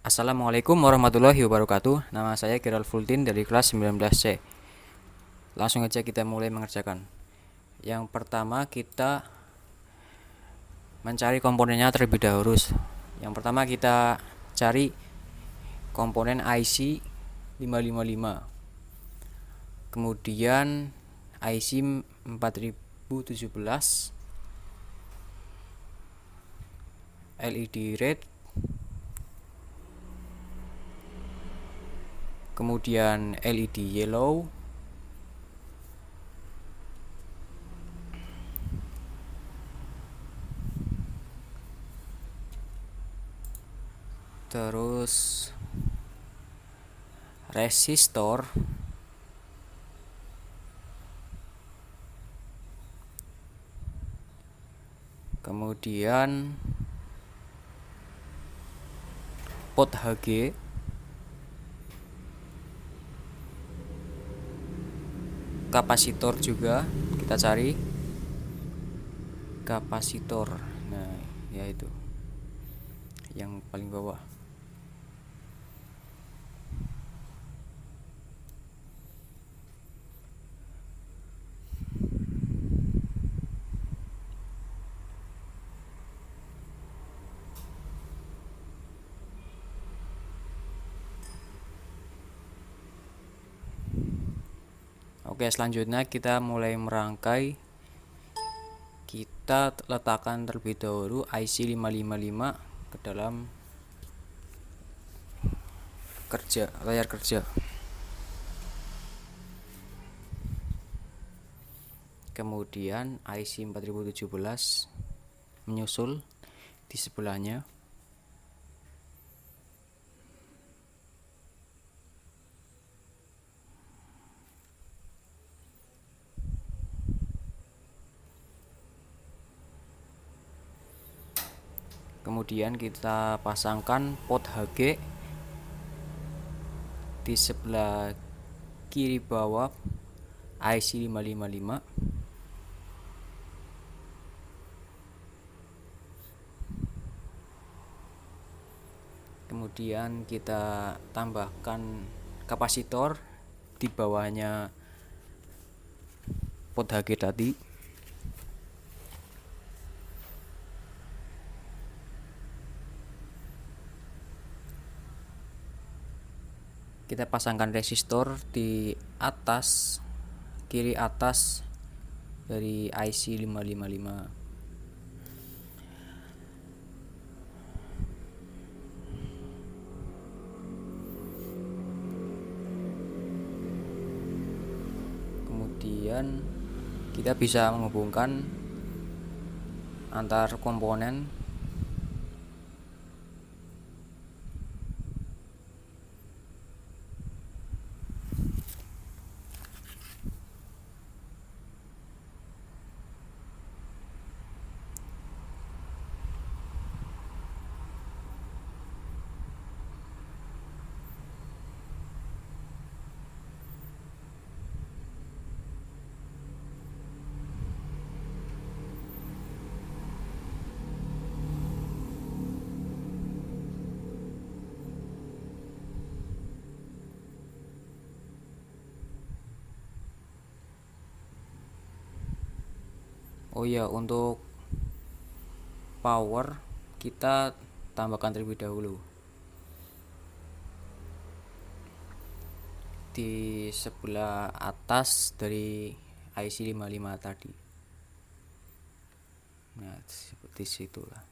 Assalamualaikum warahmatullahi wabarakatuh. Nama saya Gerald Fultin dari kelas 19C. Langsung aja kita mulai mengerjakan. Yang pertama kita mencari komponennya terlebih dahulu. Yang pertama kita cari komponen IC 555. Kemudian IC 4017, LED red, kemudian LED yellow, terus resistor, kemudian pot HG, kapasitor juga kita cari kapasitor. Nah, yaitu yang paling bawah. Oke, selanjutnya kita mulai merangkai. Kita letakkan terlebih dahulu IC 555 ke dalam layar kerja. Kemudian IC 4017 menyusul di sebelahnya. Kemudian kita pasangkan pot HG di sebelah kiri bawah IC 555. Kemudian kita tambahkan kapasitor di bawahnya pot HG tadi. Kita pasangkan resistor di atas, kiri atas dari IC 555. Kemudian kita bisa menghubungkan antar komponen. Oh ya, untuk power kita tambahkan terlebih dahulu di sebelah atas dari IC 55 tadi. Nah, seperti situlah.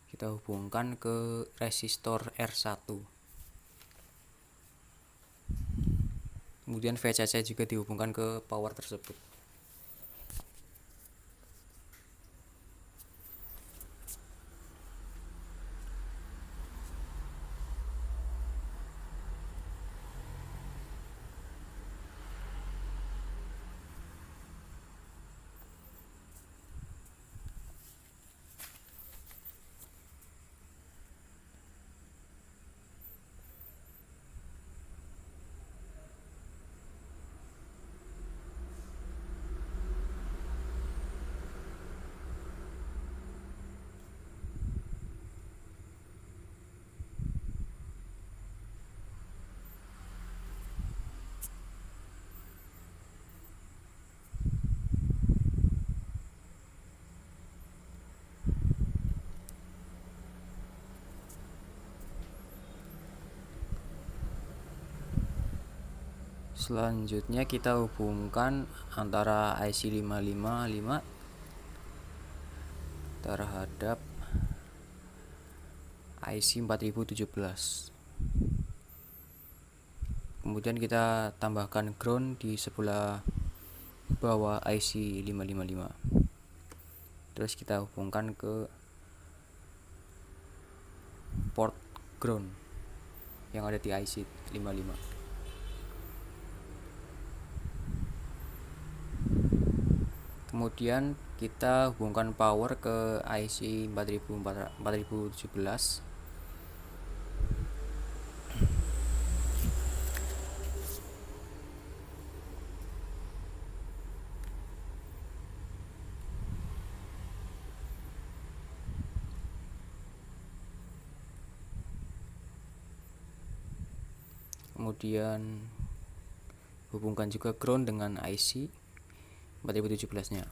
Kita hubungkan ke resistor R1. Kemudian VCC juga dihubungkan ke power tersebut. Selanjutnya kita hubungkan antara IC 555 terhadap IC 4017. Kemudian kita tambahkan ground di sebelah bawah IC 555. Terus kita hubungkan ke port ground yang ada di IC 55. Kemudian kita hubungkan power ke IC 4017. Kemudian hubungkan juga ground dengan IC 4017 nya.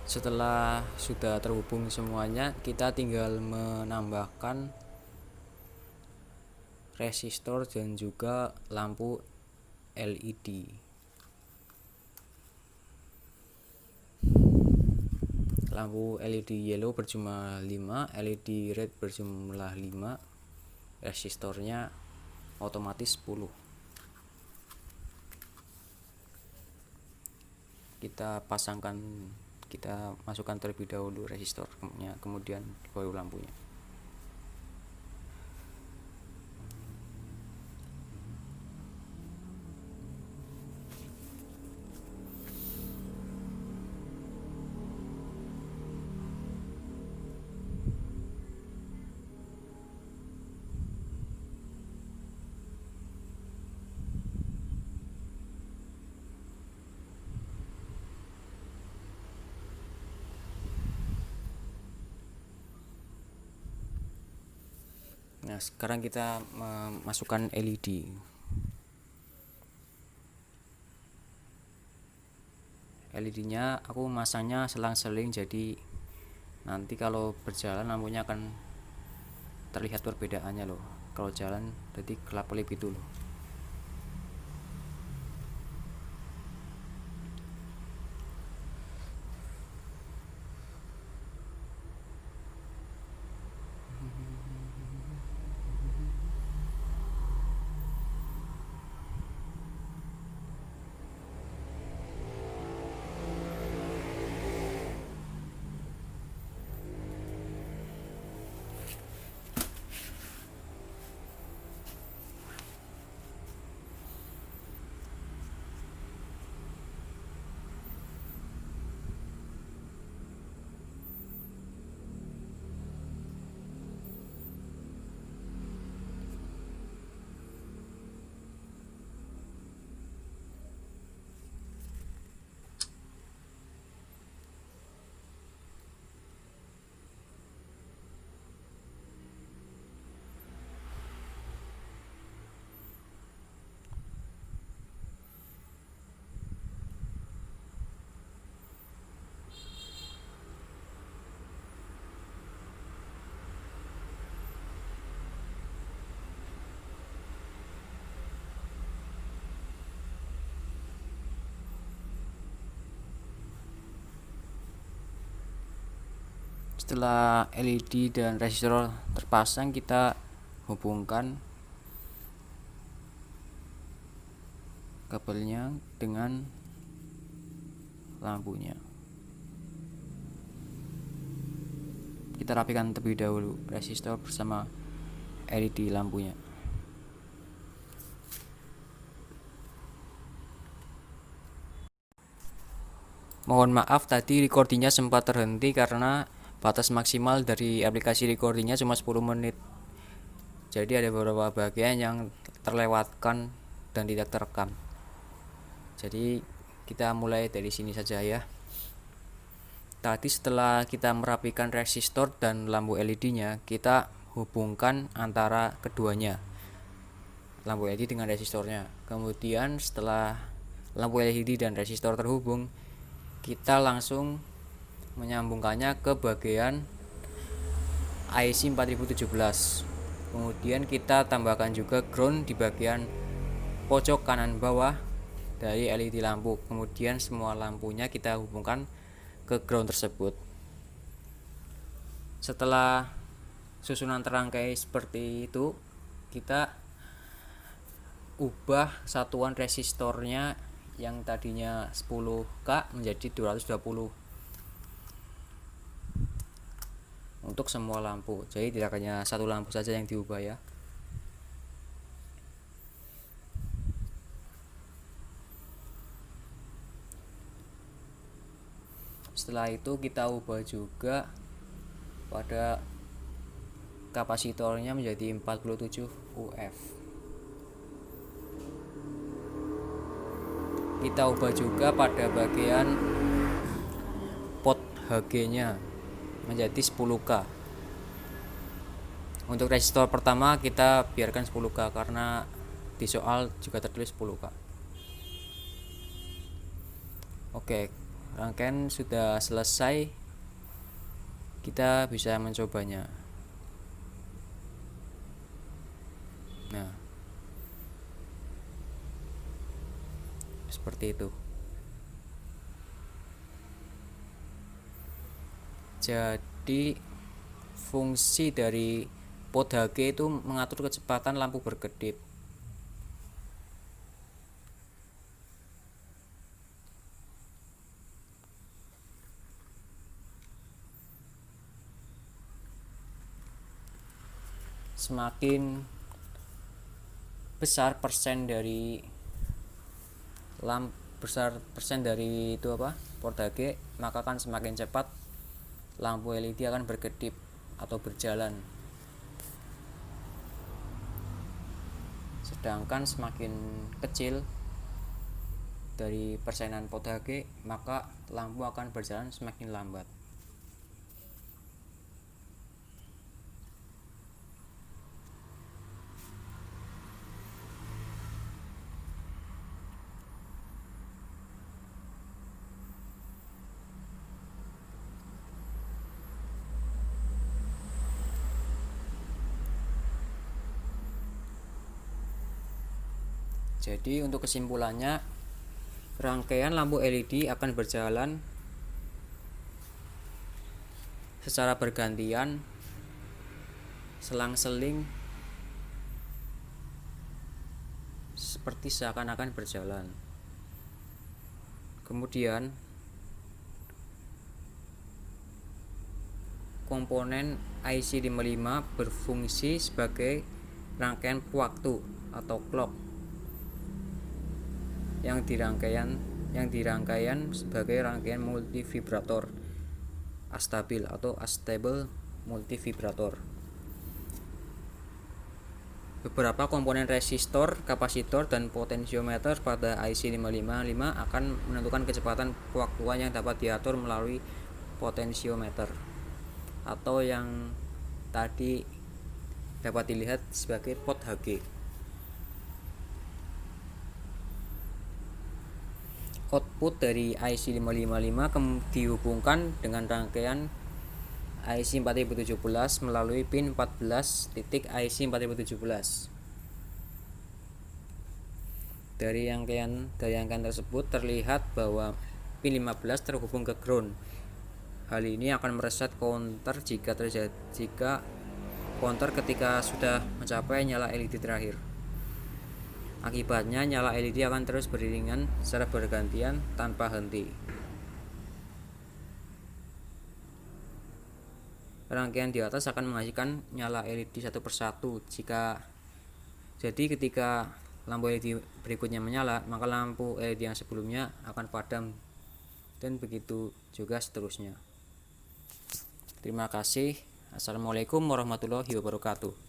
Setelah sudah terhubung semuanya, kita tinggal menambahkan resistor dan juga lampu LED. Lampu LED yellow berjumlah 5, LED red berjumlah 5, resistornya otomatis 10. Kita masukkan terlebih dahulu resistornya, kemudian baru lampunya. Nah, sekarang kita memasukkan LED. LED-nya aku masangnya selang-seling, jadi nanti kalau berjalan lampunya akan terlihat perbedaannya loh. Kalau jalan jadi kelap-kelip itu loh. Setelah LED dan resistor terpasang, kita hubungkan kabelnya dengan lampunya. Kita rapikan terlebih dahulu resistor bersama LED lampunya. Mohon maaf tadi recordingnya sempat terhenti karena batas maksimal dari aplikasi recordingnya cuma 10 menit. Jadi ada beberapa bagian yang terlewatkan dan tidak terekam. Jadi kita mulai dari sini saja ya. Tadi setelah kita merapikan resistor dan lampu LED-nya, kita menghubungkan antara keduanya, lampu LED dengan resistornya. Kemudian setelah lampu LED dan resistor terhubung, kita langsung menyambungkannya ke bagian IC 4017. Kemudian kita tambahkan juga ground di bagian pojok kanan bawah dari LED lampu. Kemudian semua lampunya kita hubungkan ke ground tersebut. Setelah susunan terangkai seperti itu, kita ubah satuan resistornya yang tadinya 10K menjadi 220 untuk semua lampu. Jadi tidak hanya satu lampu saja yang diubah ya. Setelah itu kita ubah juga pada kapasitornya menjadi 47 UF. Kita ubah juga pada bagian pot HG-nya menjadi 10K. Untuk resistor pertama kita biarkan 10K karena di soal juga tertulis 10K. Oke, rangkaian sudah selesai. Kita bisa mencobanya. Nah, seperti itu. Jadi fungsi dari pot HG itu mengatur kecepatan lampu berkedip. Semakin besar persen dari port HG, maka akan semakin cepat lampu LED akan berkedip atau berjalan. Sedangkan semakin kecil dari persenan pot HG, maka lampu akan berjalan semakin lambat. Jadi untuk kesimpulannya, rangkaian lampu LED akan berjalan secara bergantian, selang-seling, seperti seakan-akan berjalan. Kemudian komponen IC55 berfungsi sebagai rangkaian waktu atau clock yang dirangkaian sebagai rangkaian multivibrator astabil atau astable multivibrator. Beberapa komponen resistor, kapasitor, dan potensiometer pada IC555 akan menentukan kecepatan pewaktuan yang dapat diatur melalui potensiometer atau yang tadi dapat dilihat sebagai pot HG. Output dari IC555 dihubungkan dengan rangkaian IC4017 melalui pin 14 titik IC4017. Dari rangkaian tersebut terlihat bahwa pin 15 terhubung ke ground. Hal ini akan mereset counter jika counter ketika sudah mencapai nyala LED terakhir. Akibatnya nyala LED akan terus beriringan secara bergantian tanpa henti. Rangkaian di atas akan menghasilkan nyala LED satu persatu. Jadi ketika lampu LED berikutnya menyala, maka lampu LED yang sebelumnya akan padam, dan begitu juga seterusnya. Terima kasih. Assalamualaikum warahmatullahi wabarakatuh.